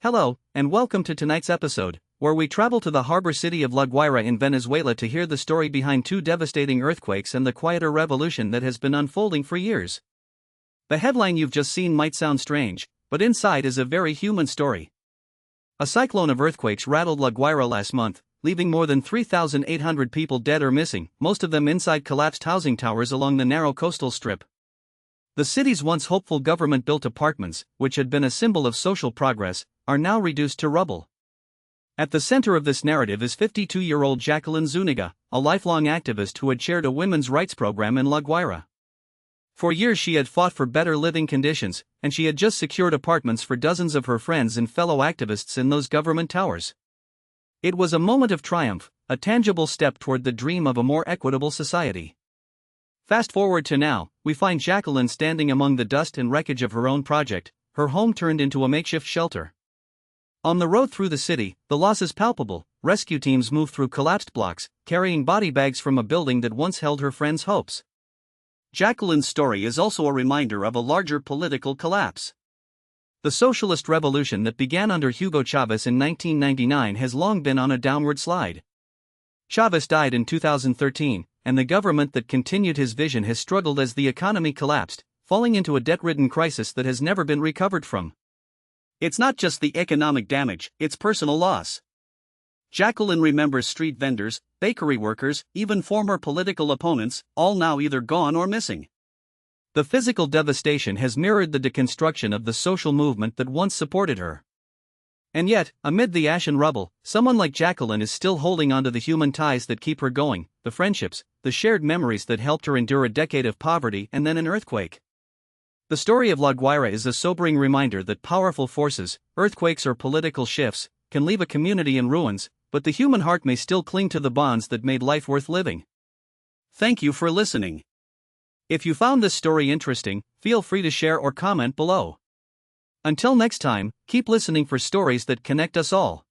Hello, and welcome to tonight's episode, where we travel to the harbor city of La Guaira in Venezuela to hear the story behind two devastating earthquakes and the quieter revolution that has been unfolding for years. The headline you've just seen might sound strange, but inside is a very human story. A cyclone of earthquakes rattled La Guaira last month, leaving more than 3,800 people dead or missing, most of them inside collapsed housing towers along the narrow coastal strip. The city's once hopeful government-built apartments, which had been a symbol of social progress, are now reduced to rubble. At the center of this narrative is 52-year-old Jacqueline Zuniga, a lifelong activist who had chaired a women's rights program in La Guaira. For years she had fought for better living conditions, and she had just secured apartments for dozens of her friends and fellow activists in those government towers. It was a moment of triumph, a tangible step toward the dream of a more equitable society. Fast forward to now, we find Jacqueline standing among the dust and wreckage of her own project, her home turned into a makeshift shelter. On the road through the city, the loss is palpable. Rescue teams move through collapsed blocks, carrying body bags from a building that once held her friends' hopes. Jacqueline's story is also a reminder of a larger political collapse. The socialist revolution that began under Hugo Chavez in 1999 has long been on a downward slide. Chavez died in 2013, and the government that continued his vision has struggled as the economy collapsed, falling into a debt-ridden crisis that has never been recovered from. It's not just the economic damage, it's personal loss. Jacqueline remembers street vendors, bakery workers, even former political opponents, all now either gone or missing. The physical devastation has mirrored the deconstruction of the social movement that once supported her. And yet, amid the ash and rubble, someone like Jacqueline is still holding onto the human ties that keep her going, the friendships, the shared memories that helped her endure a decade of poverty and then an earthquake. The story of La Guaira is a sobering reminder that powerful forces, earthquakes or political shifts, can leave a community in ruins, but the human heart may still cling to the bonds that made life worth living. Thank you for listening. If you found this story interesting, feel free to share or comment below. Until next time, keep listening for stories that connect us all.